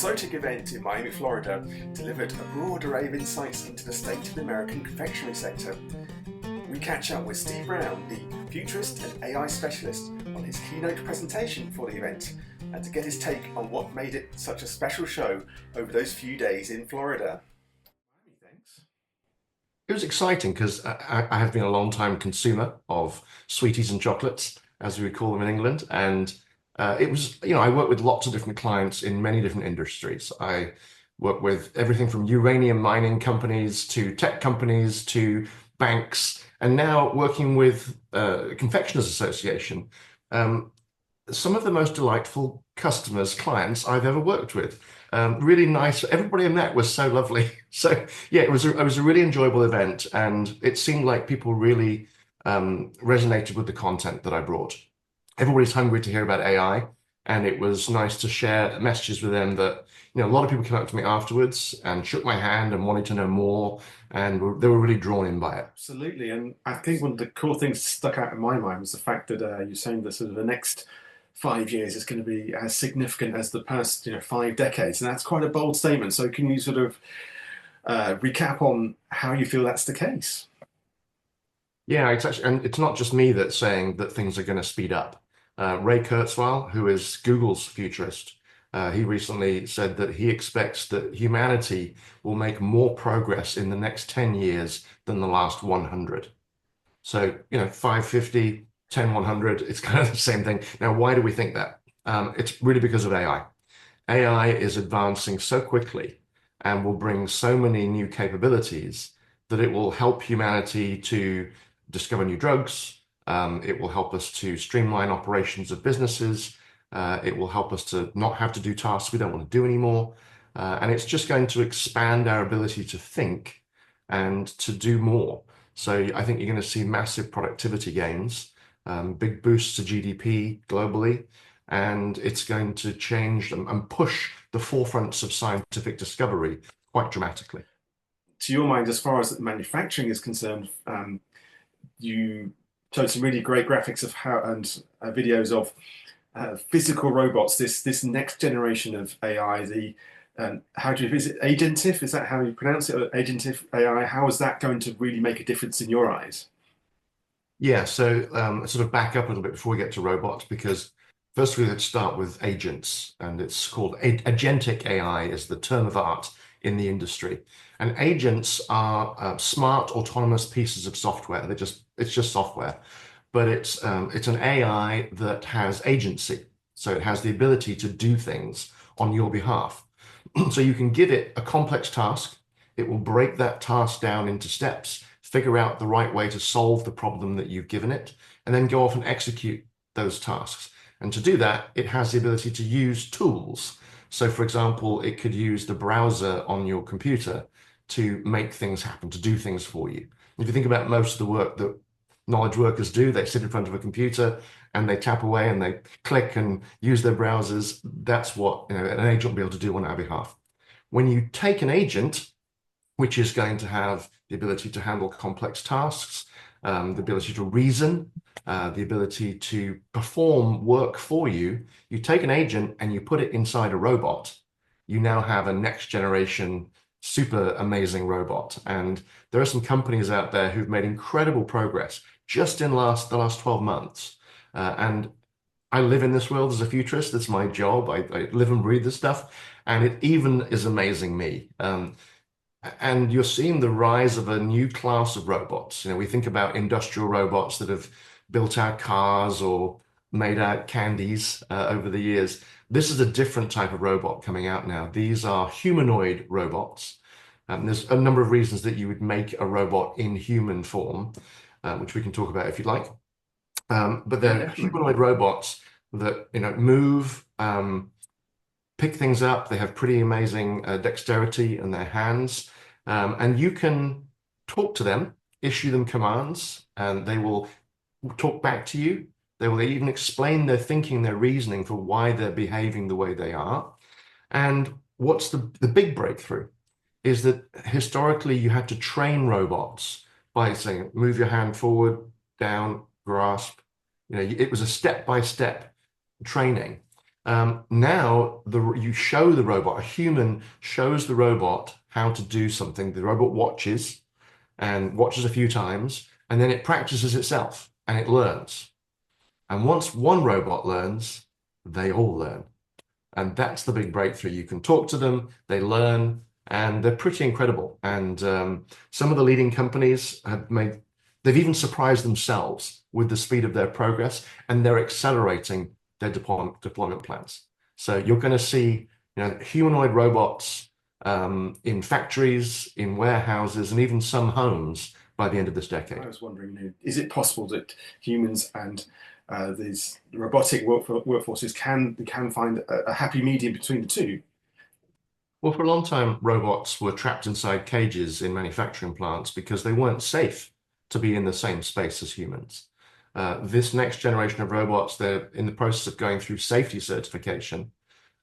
exotic event in Miami, Florida, delivered a broad array of insights into the state of the American confectionery sector. We catch up with Steve Brown, the Futurist and AI specialist, on his keynote presentation for the event, and to get his take on what made it such a special show over those few days in Florida. Thanks. It was exciting because I have been a long-time consumer of sweeties and chocolates, as we would call them in England, and it was, I work with lots of different clients in many different industries. I work with everything from uranium mining companies to tech companies to banks, and now working with Confectioners Association. Some of the most delightful customers, clients I've ever worked with. Really nice. Everybody I met was so lovely. So yeah, it was a really enjoyable event, and it seemed like people really resonated with the content that I brought. Everybody's hungry to hear about AI, and it was nice to share messages with them that, a lot of people came up to me afterwards and shook my hand and wanted to know more, and they were really drawn in by it. Absolutely, and I think one of the cool things that stuck out in my mind was the fact that you're saying that sort of the next 5 years is going to be as significant as the past 5 decades, and that's quite a bold statement. So can you sort of recap on how you feel that's the case? Yeah, and it's not just me that's saying that things are going to speed up. Ray Kurzweil, who is Google's futurist, he recently said that he expects that humanity will make more progress in the next 10 years than the last 100. So, 550, 10, 100, it's kind of the same thing. Now, why do we think that? It's really because of AI. AI is advancing so quickly and will bring so many new capabilities that it will help humanity to discover new drugs. It will help us to streamline operations of businesses. It will help us to not have to do tasks we don't want to do anymore. And it's just going to expand our ability to think and to do more. So I think you're going to see massive productivity gains, big boosts to GDP globally, and it's going to change and push the forefronts of scientific discovery quite dramatically. To your mind, as far as manufacturing is concerned, you showed some really great graphics of how and videos of physical robots. This next generation of AI, is it agentic? Is that how you pronounce it? Agentic AI. How is that going to really make a difference in your eyes? Yeah, so sort of back up a little bit before we get to robots, because first we let's start with agents, and it's called agentic AI is the term of art in the industry. And agents are smart, autonomous pieces of software. It's just software, but it's an AI that has agency. So it has the ability to do things on your behalf. So you can give it a complex task. It will break that task down into steps, figure out the right way to solve the problem that you've given it, and then go off and execute those tasks. And to do that, it has the ability to use tools. So for example, it could use the browser on your computer to make things happen, to do things for you. If you think about most of the work that knowledge workers do, they sit in front of a computer and they tap away and they click and use their browsers. That's what an agent will be able to do on our behalf. When you take an agent, which is going to have the ability to handle complex tasks, the ability to reason, the ability to perform work for you, you take an agent and you put it inside a robot, you now have a next generation super amazing robot. And there are some companies out there who've made incredible progress just in the last 12 months. And I live in this world as a futurist. That's my job. I live and breathe this stuff. And it even is amazing me. And you're seeing the rise of a new class of robots. We think about industrial robots that have built our cars or made our candies over the years. This is a different type of robot coming out now. These are humanoid robots. There's a number of reasons that you would make a robot in human form, which we can talk about if you'd like. But they're humanoid robots that move, pick things up. They have pretty amazing dexterity in their hands. And you can talk to them, issue them commands, and they will talk back to you. They will even explain their thinking, their reasoning for why they're behaving the way they are. And what's the big breakthrough is that historically you had to train robots by saying, move your hand forward, down, grasp. It was a step-by-step training. Now you show the robot, a human shows the robot how to do something. The robot watches and watches a few times, and then it practices itself and it learns. And once one robot learns, they all learn. And that's the big breakthrough. You can talk to them, they learn, and they're pretty incredible. And some of the leading companies they've even surprised themselves with the speed of their progress, and they're accelerating their deployment plans. So you're going to see, humanoid robots in factories, in warehouses, and even some homes by the end of this decade. I was wondering, is it possible that humans and these robotic workforces can find a happy medium between the two? Well, for a long time, robots were trapped inside cages in manufacturing plants because they weren't safe to be in the same space as humans. This next generation of robots, they're in the process of going through safety certification,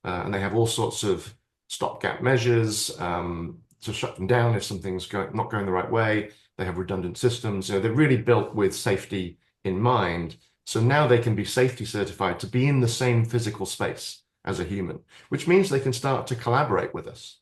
and they have all sorts of stopgap measures to shut them down if something's not going the right way. They have redundant systems. They're really built with safety in mind. So now they can be safety certified to be in the same physical space as a human, which means they can start to collaborate with us.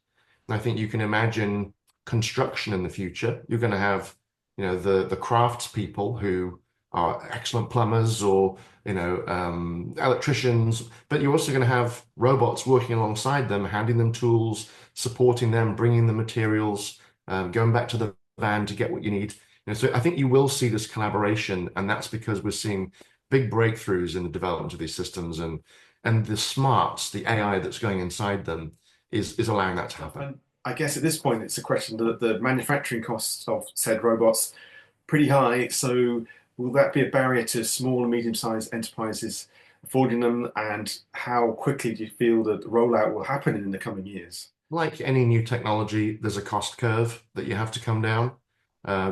And I think you can imagine construction in the future. You're going to have, the crafts people who are excellent plumbers or, electricians, but you're also going to have robots working alongside them, handing them tools, supporting them, bringing the materials, going back to the van to get what you need. So I think you will see this collaboration, and that's because we're seeing big breakthroughs in the development of these systems, and the smarts, the AI that's going inside them is allowing that to happen. And I guess at this point, it's a question that the manufacturing costs of said robots pretty high. So will that be a barrier to small and medium-sized enterprises affording them? And how quickly do you feel that the rollout will happen in the coming years? Like any new technology, there's a cost curve that you have to come down.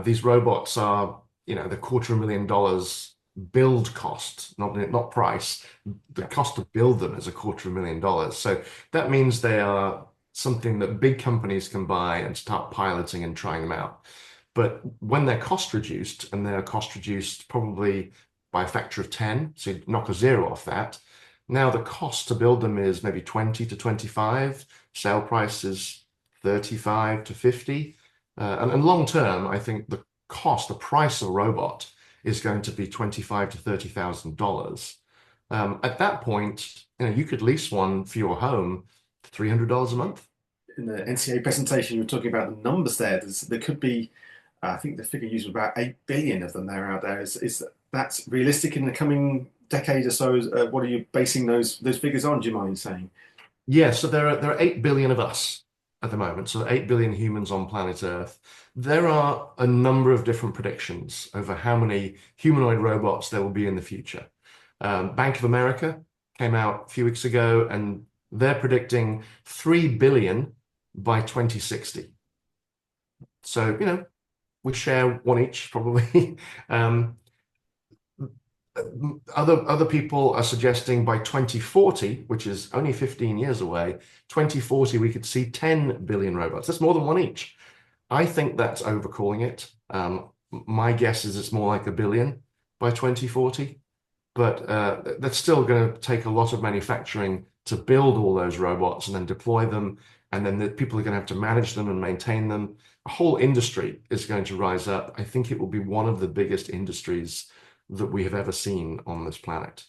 These robots are, the $250,000 build cost, not price. The cost to build them is $250,000. So that means they are something that big companies can buy and start piloting and trying them out. But when they're cost reduced, and they're cost reduced probably by a factor of 10, so you knock a zero off that, now the cost to build them is maybe 20 to 25, sale price is 35 to 50. And long term, I think the price of a robot is going to be $25,000 to $30,000. At that point, you could lease one for your home for $300 a month. In the NCA presentation, you were talking about the numbers there. There could be, I think the figure used was about 8 billion of them there out there. Is that realistic in the coming decade or so? What are you basing those figures on? Do you mind saying? Yeah, so there are 8 billion of us at the moment, so 8 billion humans on planet Earth. There are a number of different predictions over how many humanoid robots there will be in the future. Bank of America came out a few weeks ago, and they're predicting 3 billion by 2060. So, we share one each probably. Other people are suggesting by 2040, which is only 15 years away, 2040, we could see 10 billion robots. That's more than one each. I think that's overcalling it. My guess is it's more like a billion by 2040, but that's still going to take a lot of manufacturing to build all those robots and then deploy them. And then people are going to have to manage them and maintain them. A whole industry is going to rise up. I think it will be one of the biggest industries that we have ever seen on this planet.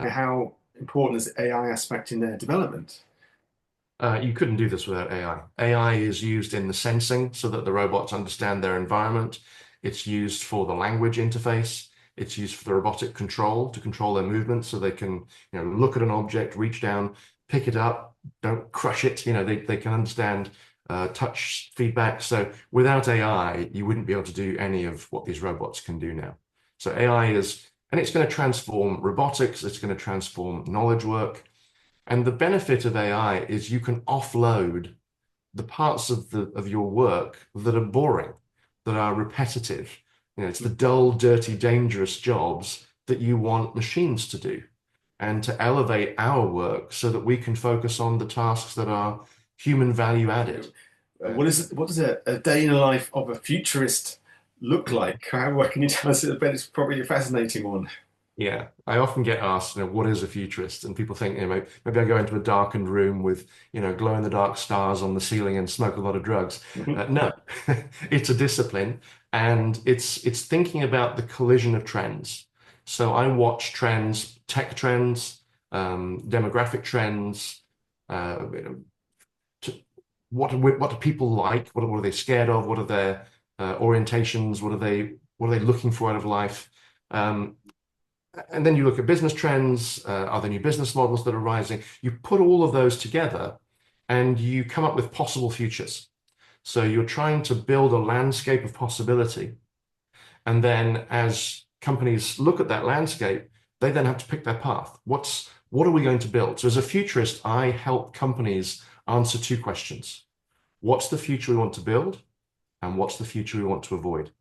How important is the AI aspect in their development? You couldn't do this without AI. AI is used in the sensing so that the robots understand their environment. It's used for the language interface. It's used for the robotic control to control their movement so they can, look at an object, reach down, pick it up, don't crush it. They can understand touch feedback. So without AI, you wouldn't be able to do any of what these robots can do now. So AI and it's going to transform robotics, it's going to transform knowledge work. And the benefit of AI is you can offload the parts of your work that are boring, that are repetitive. It's the dull, dirty, dangerous jobs that you want machines to do, and to elevate our work so that we can focus on the tasks that are human value added. What does a day in the life of a futurist look like? What can you tell us? I bet it's probably a fascinating one. Yeah, I often get asked, what is a futurist? And people think, maybe I go into a darkened room with, glow in the dark stars on the ceiling and smoke a lot of drugs. No, it's a discipline, and it's thinking about the collision of trends. So I watch trends, tech trends, demographic trends, you know, what do people like? What are they scared of? What are their orientations? What are they looking for out of life? Um, and then you look at business trends, are there new business models that are rising? You put all of those together and you come up with possible futures. So you're trying to build a landscape of possibility. And then as companies look at that landscape, they then have to pick their path. What are we going to build? So as a futurist, I help companies answer two questions. What's the future we want to build? And what's the future we want to avoid?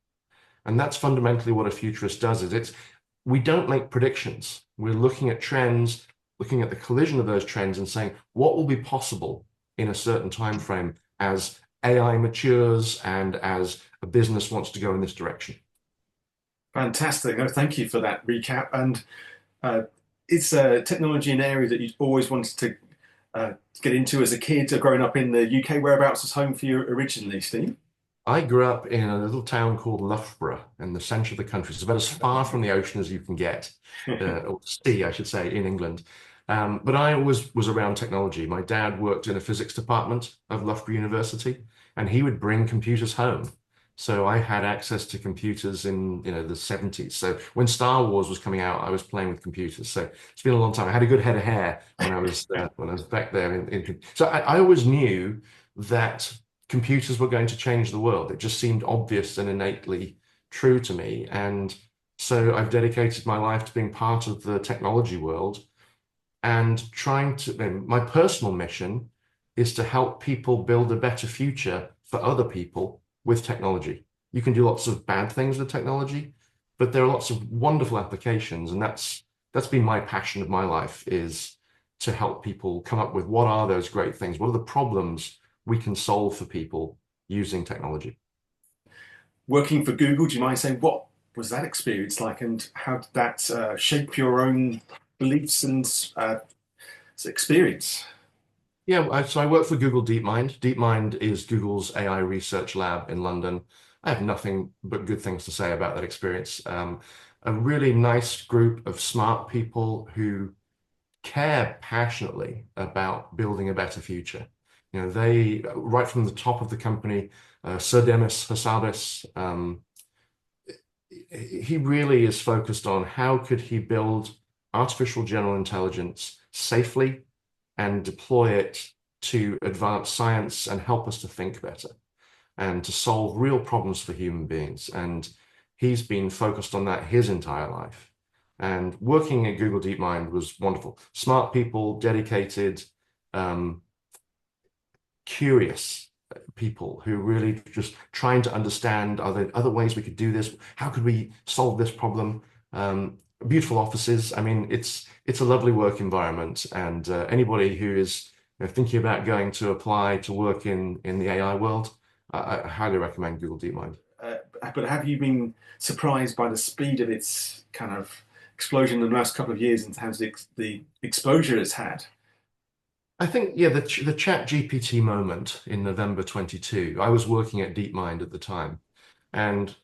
And that's fundamentally what a futurist does, is we don't make predictions. We're looking at trends, looking at the collision of those trends and saying, what will be possible in a certain time frame as AI matures and as a business wants to go in this direction. Fantastic. No, thank you for that recap. And is technology an area that you always wanted to get into as a kid, or growing up in the UK? Whereabouts was home for you originally, Steve? I grew up in a little town called Loughborough in the centre of the country. It's about as far from the ocean as you can get, or sea, I should say, in England. But I always was around technology. My dad worked in a physics department of Loughborough University, and he would bring computers home. So I had access to computers in, the 70s. So when Star Wars was coming out, I was playing with computers. So it's been a long time. I had a good head of hair when I was back there. So I always knew that computers were going to change the world. It just seemed obvious and innately true to me. And so I've dedicated my life to being part of the technology world and my personal mission is to help people build a better future for other people with technology. You can do lots of bad things with technology, but there are lots of wonderful applications. And that's been my passion of my life, is to help people come up with what are those great things? What are the problems we can solve for people using technology? Working for Google, do you mind saying what was that experience like, and how did that shape your own beliefs and experience? Yeah, so I work for Google DeepMind. DeepMind is Google's AI research lab in London. I have nothing but good things to say about that experience. A really nice group of smart people who care passionately about building a better future. They, right from the top of the company, Sir Demis Hassabis, he really is focused on how could he build artificial general intelligence safely and deploy it to advance science and help us to think better and to solve real problems for human beings. And he's been focused on that his entire life. And working at Google DeepMind was wonderful. Smart people, dedicated, curious people who really just trying to understand, are there other ways we could do this? How could we solve this problem? Beautiful offices. I mean, it's a lovely work environment, and anybody who is thinking about going to apply to work in the AI world, I highly recommend Google DeepMind. But have you been surprised by the speed of its kind of explosion in the last couple of years in terms of the exposure it's had? I think, yeah, the Chat GPT moment in November 22, I was working at DeepMind at the time, and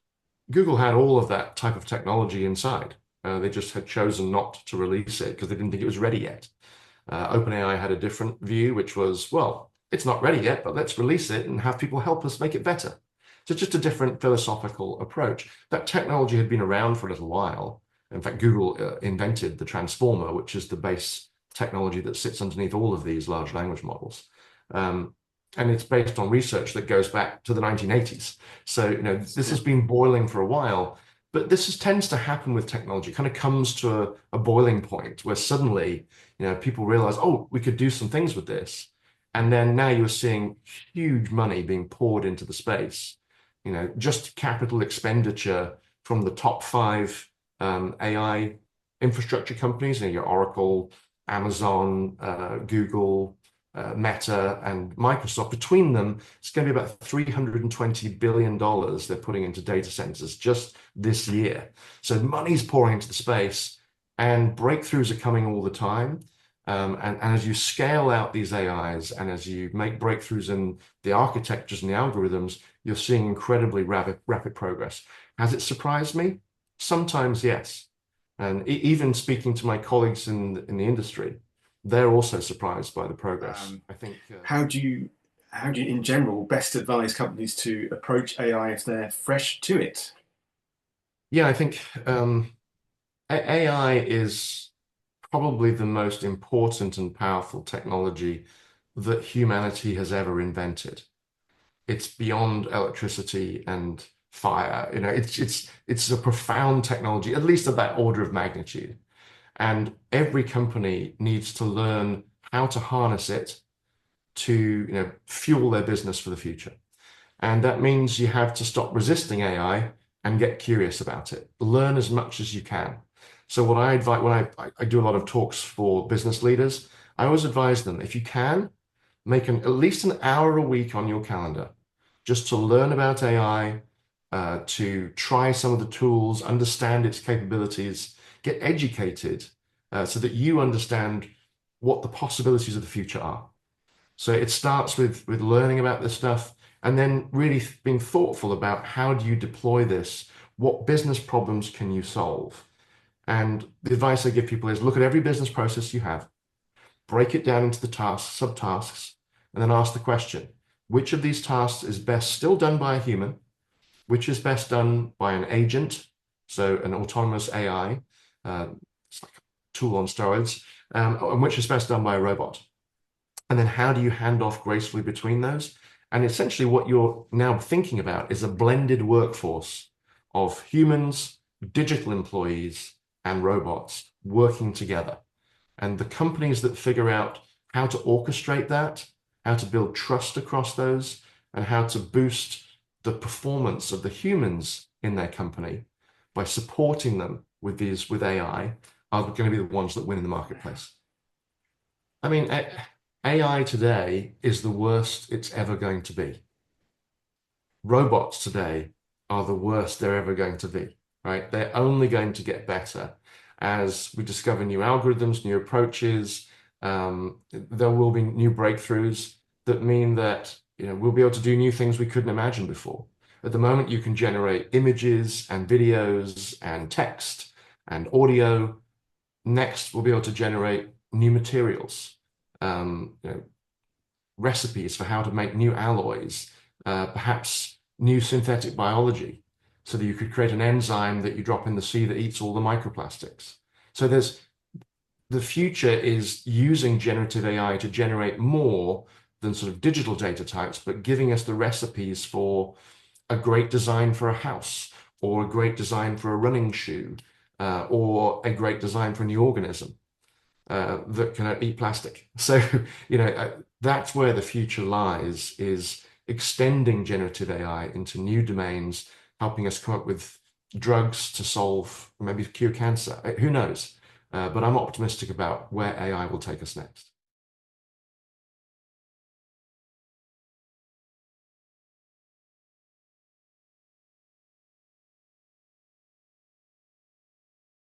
Google had all of that type of technology inside. They just had chosen not to release it because they didn't think it was ready yet. OpenAI had a different view, which was, well, it's not ready yet, but let's release it and have people help us make it better. So just a different philosophical approach. That technology had been around for a little while. In fact, Google invented the transformer, which is the base technology that sits underneath all of these large language models. And it's based on research that goes back to the 1980s. So, this has been boiling for a while, but tends to happen with technology. It kind of comes to a boiling point where suddenly, people realize, oh, we could do some things with this. And then now you're seeing huge money being poured into the space. Just capital expenditure from the top five AI infrastructure companies, your Oracle, Amazon, Google, Meta, and Microsoft. Between them, it's going to be about $320 billion they're putting into data centers just this year. So money's pouring into the space, And breakthroughs are coming all the time. And as you scale out these AIs and as you make breakthroughs in the architectures and the algorithms, you're seeing incredibly rapid progress. Has it surprised me? Sometimes, yes. And even speaking to my colleagues in the industry, they're also surprised by the progress. Um, I think, how do you, in general, best advise companies to approach AI if they're fresh to it? yeah, I think AI is probably the most important and powerful technology that humanity has ever invented. It's beyond electricity and fire. It's a profound technology, at least of that order of magnitude. And every company needs to learn how to harness it to, fuel their business for the future. And that means you have to stop resisting AI and get curious about it. Learn as much as you can. So what I advise when I do a lot of talks for business leaders, I always advise them, if you can, make at least an hour a week on your calendar just to learn about AI, to try some of the tools, understand its capabilities, get educated, so that you understand what the possibilities of the future are. So it starts with learning about this stuff and then really being thoughtful about how do you deploy this? What business problems can you solve? And the advice I give people is look at every business process you have, break it down into the tasks, subtasks, and then ask the question, which of these tasks is best still done by a human? Which is best done by an agent, so an autonomous AI, it's like a tool on steroids, and which is best done by a robot? And then how do you hand off gracefully between those? And essentially what you're now thinking about is a blended workforce of humans, digital employees, and robots working together. And the companies that figure out how to orchestrate that, how to build trust across those, and how to boost the performance of the humans in their company by supporting them with AI are going to be the ones that win in the marketplace. I mean, AI today is the worst it's ever going to be. Robots today are the worst they're ever going to be, right? They're only going to get better as we discover new algorithms, new approaches. There will be new breakthroughs that mean that we'll be able to do new things we couldn't imagine before. At the moment, you can generate images and videos and text and audio. Next, we'll be able to generate new materials, recipes for how to make new alloys, perhaps new synthetic biology, so that you could create an enzyme that you drop in the sea that eats all the microplastics. So the future is using generative AI to generate more than sort of digital data types, but giving us the recipes for a great design for a house, or a great design for a running shoe, or a great design for a new organism that can eat plastic. So, that's where the future lies, is extending generative AI into new domains, helping us come up with drugs to solve, maybe cure cancer. Who knows? But I'm optimistic about where AI will take us next.